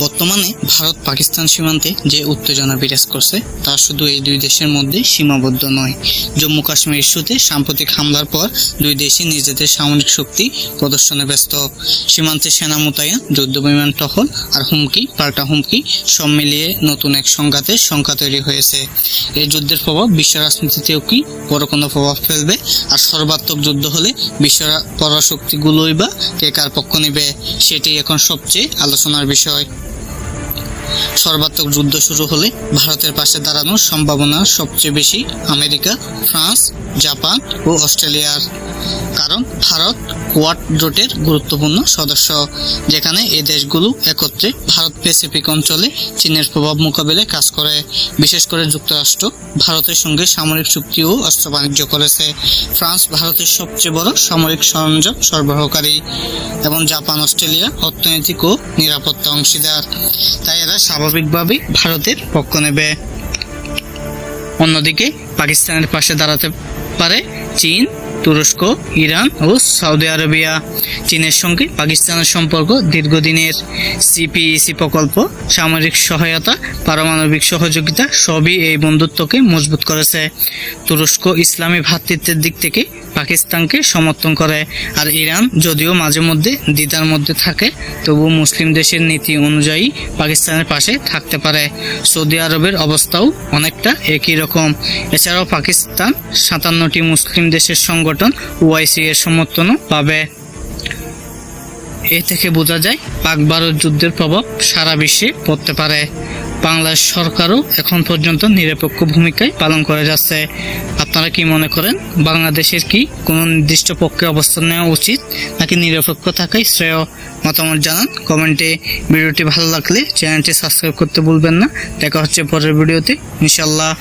বর্তমানে ভারত পাকিস্তান সীমান্তে যে উত্তেজনা বিরাজ করছে তা শুধু এই দুই দেশের মধ্যে সীমাবদ্ধ নয়। জম্মু কাশ্মীর ইস্যুতে সাম্প্রতিক হামলার পর দুই দেশই নিজেদের সামরিক শক্তি প্রদর্শনে ব্যস্ত। সীমান্তে সেনা মোতায়েন, যুদ্ধ বিমান টহল আর হুমকি পাল্টা হুমকি সব মিলিয়ে নতুন এক সংঘাতের সংখ্যা তৈরি হয়েছে। এই যুদ্ধের প্রভাব বিশ্ব রাজনীতিতেও কি বড় কোনো প্রভাব ফেলবে? আর সর্বাত্মক যুদ্ধ হলে বিশ্ব পরাশক্তিগুলোই বা কে কার পক্ষ নেবে, সেটি এখন সবচেয়ে আলোচনার বিষয়। সর্বাত্মক যুদ্ধ শুরু হলে ভারতের পাশে দাঁড়ানোর সম্ভাবনা সবচেয়ে বেশি আমেরিকা, ফ্রান্স, জাপান ও অস্ট্রেলিয়ার। কারণ ভারত কোয়াড জোটের গুরুত্বপূর্ণ সদস্য, যেখানে এই দেশগুলো একত্রে ভারত প্যাসিফিক অঞ্চলে চীনের প্রভাব মোকাবিলায় কাজ করে। বিশেষ করে যুক্তরাষ্ট্র ভারতের সঙ্গে সামরিক চুক্তি ও অস্ত্র বাণিজ্য করেছে। ফ্রান্স ভারতের সবচেয়ে বড় সামরিক সরঞ্জাম সরবরাহকারী এবং জাপান অস্ট্রেলিয়া অর্থনৈতিক ও নিরাপত্তা অংশীদার। তাই এরা স্বাভাবিকভাবেই ভারতের পক্ষ নেবে। অন্যদিকে পাকিস্তানের পাশে দাঁড়াতে পারে চীন, তুরস্ক, ইরান ও সৌদি আরবিয়া। চীনের সঙ্গে পাকিস্তানের সম্পর্ক দীর্ঘদিনের। সিপিইসি প্রকল্প, সামরিক সহায়তা, পারমাণবিক সহযোগিতা সবই এই বন্ধুত্বকে মজবুত করেছে। তুরস্ক ইসলামী ভ্রাতৃত্বের দিক থেকে পাকিস্তানকে সমর্থন করে, আর ইরান যদিও মাঝে মধ্যে দ্বিধার মধ্যে থাকে, তবুও মুসলিম দেশের নীতি অনুযায়ী পাকিস্তানের পাশে থাকতে পারে। সৌদি আরবের অবস্থাও অনেকটা একই রকম। এছাড়াও পাকিস্তান 57টি মুসলিম দেশের সংগঠন ওআইসি এর সমর্থনও পাবে। এ থেকে বোঝা যায় পাক ভারত যুদ্ধের প্রভাব সারা বিশ্বে পড়তে পারে। বাংলাদেশ সরকারও এখন পর্যন্ত নিরপেক্ষ ভূমিকায় পালন করে যাচ্ছে। আপনারা কি মনে করেন, বাংলাদেশের কি কোনো নির্দিষ্ট পক্ষে অবস্থান নেওয়া উচিত, নাকি নিরপেক্ষ থাকাই শ্রেয়? মতামত জানান কমেন্টে। ভিডিওটি ভালো লাগলে চ্যানেলটি সাবস্ক্রাইব করতে ভুলবেন না। দেখা হচ্ছে পরের ভিডিওতে ইনশাআল্লাহ।